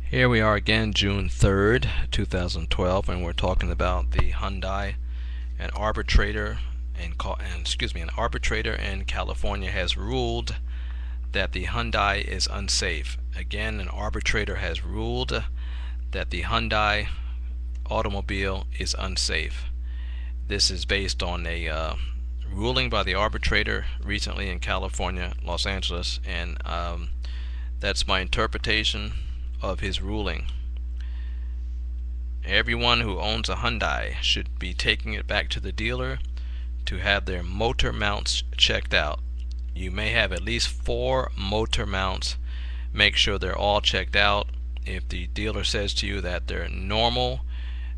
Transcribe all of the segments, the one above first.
Here we are again, June 3rd, 2012, and we're talking about the Hyundai. An arbitrator an arbitrator in California has ruled that the Hyundai is unsafe. Again, an arbitrator has ruled that the Hyundai automobile is unsafe. This is based on a ruling by the arbitrator recently in California, Los Angeles, and that's my interpretation of his ruling. Everyone who owns a Hyundai should be taking it back to the dealer to have their motor mounts checked out. You may have at least 4 motor mounts. Make sure they're all checked out. If the dealer says to you that they're normal,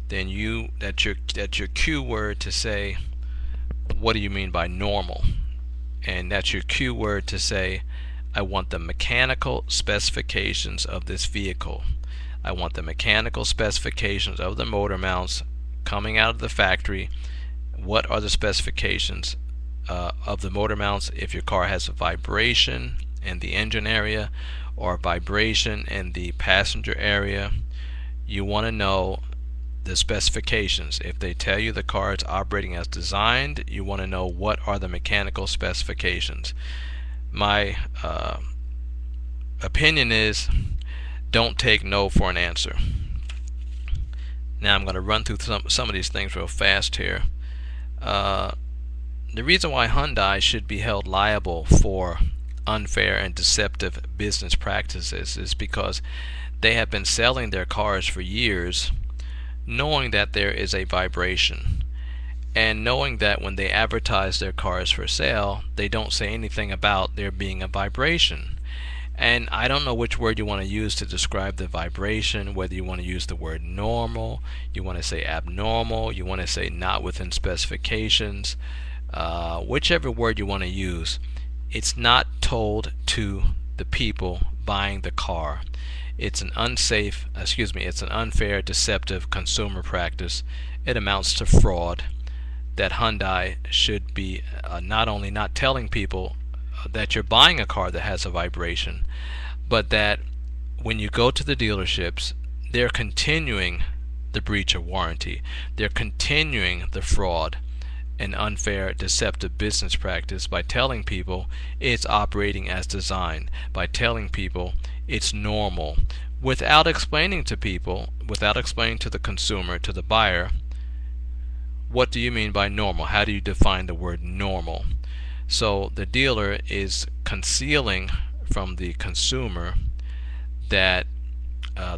then that's your cue word to say, what do you mean by normal? And that's your cue word to say, I want the mechanical specifications of this vehicle. I want the mechanical specifications of the motor mounts coming out of the factory. What are the specifications of the motor mounts if your car has a vibration in the engine area or vibration in the passenger area? You want to know the specifications. If they tell you the car is operating as designed, you want to know what are the mechanical specifications. My opinion is, don't take no for an answer. Now I'm going to run through some of these things real fast here. The reason why Hyundai should be held liable for unfair and deceptive business practices is because they have been selling their cars for years knowing that there is a vibration, and knowing that when they advertise their cars for sale, they don't say anything about there being a vibration. And I don't know which word you want to use to describe the vibration, whether you want to use the word normal, you want to say abnormal, you want to say not within specifications, whichever word you want to use. It's not told to the people buying the car. It's an it's an unfair, deceptive consumer practice. It amounts to fraud that Hyundai should be not only not telling people that you're buying a car that has a vibration, but that when you go to the dealerships, they're continuing the breach of warranty. They're continuing the fraud and unfair, deceptive business practice by telling people it's operating as designed, by telling people it's normal, without explaining to people, without explaining to the consumer, to the buyer, what do you mean by normal? How do you define the word normal? So the dealer is concealing from the consumer that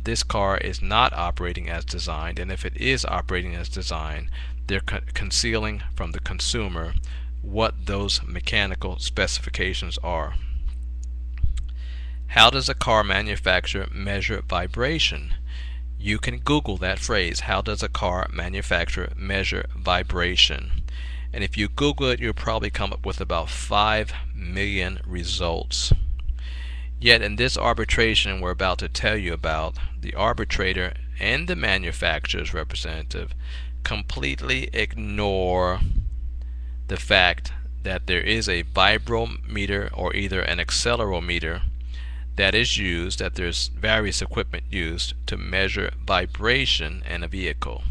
this car is not operating as designed, and if it is operating as designed, they're concealing from the consumer what those mechanical specifications are. How does a car manufacturer measure vibration? You can Google that phrase, how does a car manufacturer measure vibration? And if you Google it, you'll probably come up with about 5 million results. Yet in this arbitration we're about to tell you about, the arbitrator and the manufacturer's representative completely ignore the fact that there is a vibrometer or either an accelerometer that is used, that there's various equipment used to measure vibration in a vehicle.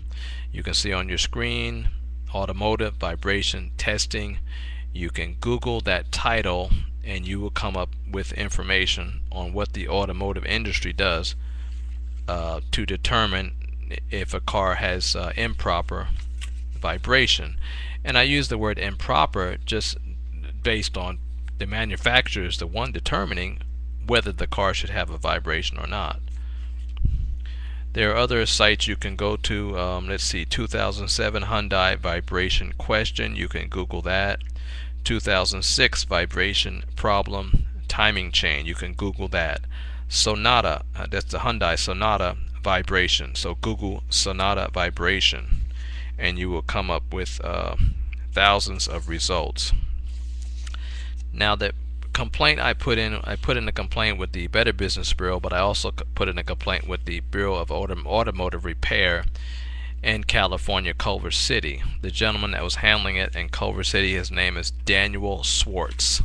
You can see on your screen, automotive vibration testing. You can Google that title and you will come up with information on what the automotive industry does to determine if a car has improper vibration. And I use the word improper just based on the manufacturer is the one determining whether the car should have a vibration or not. There are other sites you can go to. Let's see, 2007 Hyundai vibration question. You can Google that. 2006 vibration problem timing chain. You can Google that. Sonata, that's the Hyundai Sonata vibration. So Google Sonata vibration, and you will come up with thousands of results. Now the complaint I put in a complaint with the Better Business Bureau, but I also put in a complaint with the Bureau of Automotive Repair in California, Culver City. The gentleman that was handling it in Culver City, his name is Daniel Swartz.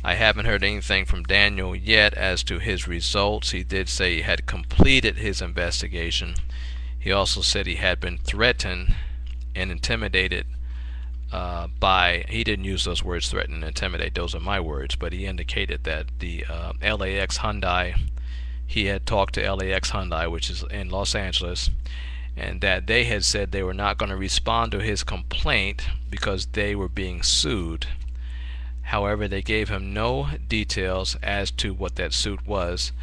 I haven't heard anything from Daniel yet as to his results. He did say he had completed his investigation. He also said he had been threatened and intimidated he didn't use those words, threaten and intimidate, those are my words, but he indicated that the LAX Hyundai, he had talked to LAX Hyundai, which is in Los Angeles, and that they had said they were not going to respond to his complaint because they were being sued. However, they gave him no details as to what that suit was,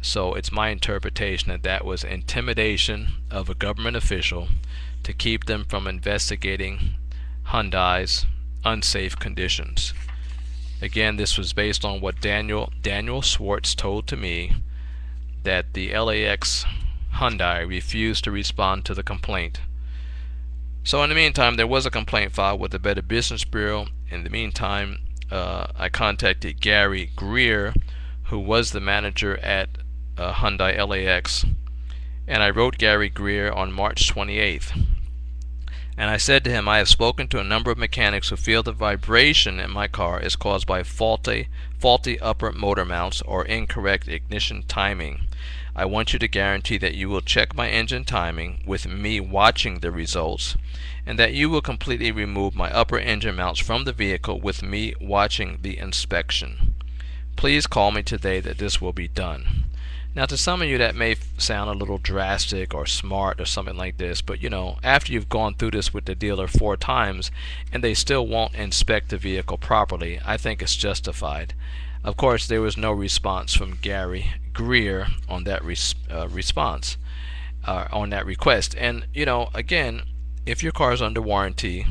so it's my interpretation that that was intimidation of a government official to keep them from investigating Hyundai's unsafe conditions. Again, this was based on what Daniel Schwartz told to me, that the LAX Hyundai refused to respond to the complaint. So in the meantime, there was a complaint filed with the Better Business Bureau. In the meantime, I contacted Gary Greer, who was the manager at Hyundai LAX, and I wrote Gary Greer on March 28th. And I said to him, I have spoken to a number of mechanics who feel the vibration in my car is caused by faulty upper motor mounts or incorrect ignition timing. I want you to guarantee that you will check my engine timing with me watching the results, and that you will completely remove my upper engine mounts from the vehicle with me watching the inspection. Please call me today that this will be done. Now, to some of you that may sound a little drastic or smart or something like this, but you know, after you've gone through this with the dealer 4 times and they still won't inspect the vehicle properly, I think it's justified. Of course, there was no response from Gary Greer on that on that request. And you know, again, if your car is under warranty,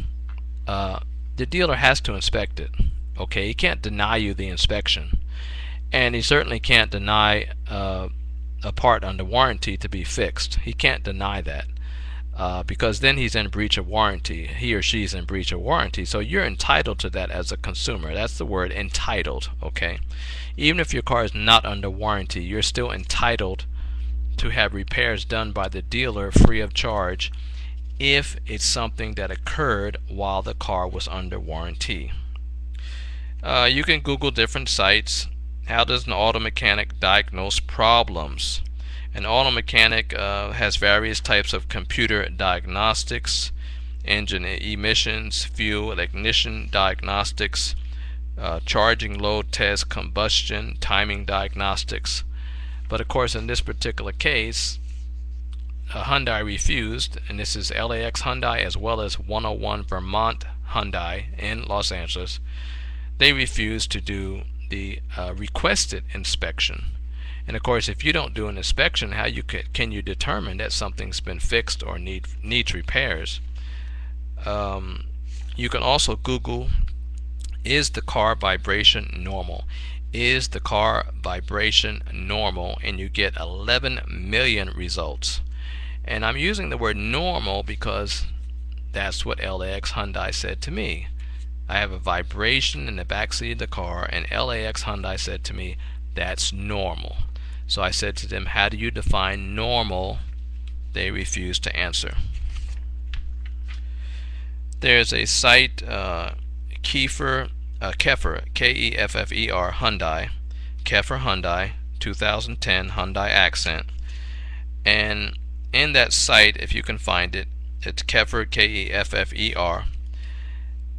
the dealer has to inspect it. Okay, he can't deny you the inspection. And he certainly can't deny a part under warranty to be fixed. He can't deny that because then he's in breach of warranty. He or she's in breach of warranty. So you're entitled to that as a consumer. That's the word, entitled. Okay, even if your car is not under warranty, you're still entitled to have repairs done by the dealer free of charge if it's something that occurred while the car was under warranty. You can Google different sites. How does an auto mechanic diagnose problems? An auto mechanic has various types of computer diagnostics: engine emissions, fuel ignition diagnostics, charging load test, combustion, timing diagnostics. But of course, in this particular case, Hyundai refused, and this is LAX Hyundai as well as 101 Vermont Hyundai in Los Angeles. They refused to do the requested inspection. And of course, if you don't do an inspection, how can you determine that something's been fixed or needs repairs? You can also Google, is the car vibration normal? Is the car vibration normal? And you get 11 million results. And I'm using the word normal because that's what LAX Hyundai said to me. I have a vibration in the backseat of the car, and LAX Hyundai said to me, that's normal. So I said to them, how do you define normal? They refused to answer. There's a site, Keffer, K-E-F-F-E-R, Hyundai, Keffer Hyundai, 2010 Hyundai Accent. And in that site, if you can find it, it's Keffer, K-E-F-F-E-R.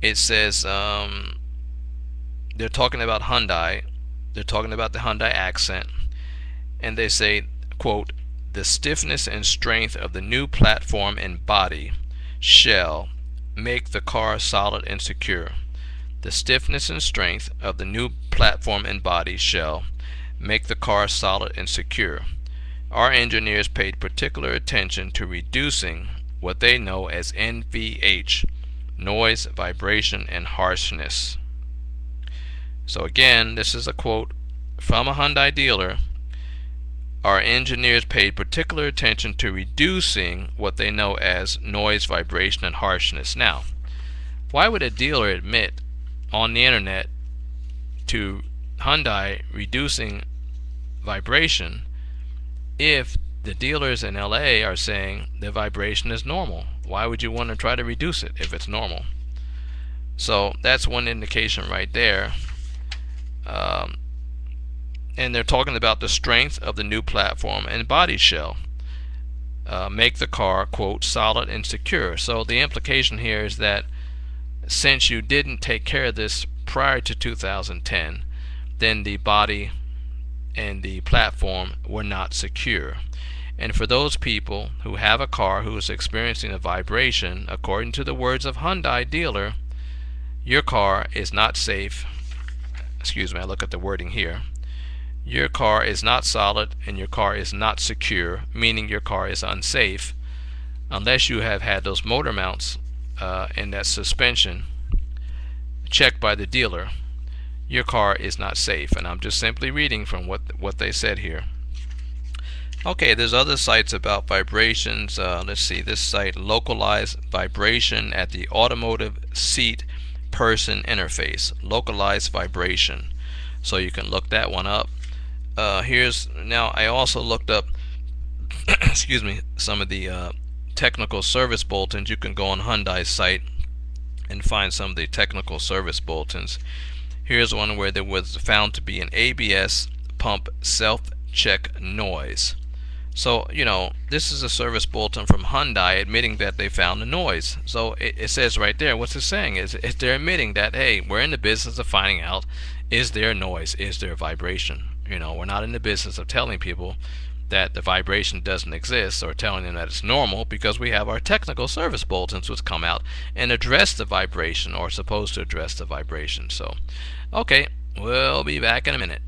It says they're talking about Hyundai. They're talking about the Hyundai Accent, and they say, quote, the stiffness and strength of the new platform and body shell make the car solid and secure. The stiffness and strength of the new platform and body shell make the car solid and secure. Our engineers paid particular attention to reducing what they know as NVH, noise, vibration, and harshness. So again, this is a quote from a Hyundai dealer. Our engineers paid particular attention to reducing what they know as noise, vibration, and harshness. Now, why would a dealer admit on the internet to Hyundai reducing vibration if the dealers in LA are saying the vibration is normal? Why would you want to try to reduce it if it's normal? So that's one indication right there Um, and they're talking about the strength of the new platform and body shell. Make the car, quote, solid and secure. So the implication here is that since you didn't take care of this prior to 2010, then the body and the platform were not secure. And for those people who have a car who is experiencing a vibration, according to the words of Hyundai dealer, your car is not safe. Excuse me, I look at the wording here. Your car is not solid and your car is not secure, meaning your car is unsafe, unless you have had those motor mounts and that suspension checked by the dealer. Your car is not safe. And I'm just simply reading from what they said here. Okay, there's other sites about vibrations. Let's see, this site, localized vibration at the automotive seat person interface. Localized vibration. So you can look that one up. Now I also looked up excuse me, some of the technical service bulletins. You can go on Hyundai's site and find some of the technical service bulletins. Here's one where there was found to be an ABS pump self-check noise. So, this is a service bulletin from Hyundai admitting that they found a noise. So it says right there, what's it saying is they're admitting that, hey, we're in the business of finding out, is there noise, is there vibration? We're not in the business of telling people that the vibration doesn't exist or telling them that it's normal, because we have our technical service bulletins which come out and address the vibration, or supposed to address the vibration. So, okay, we'll be back in a minute.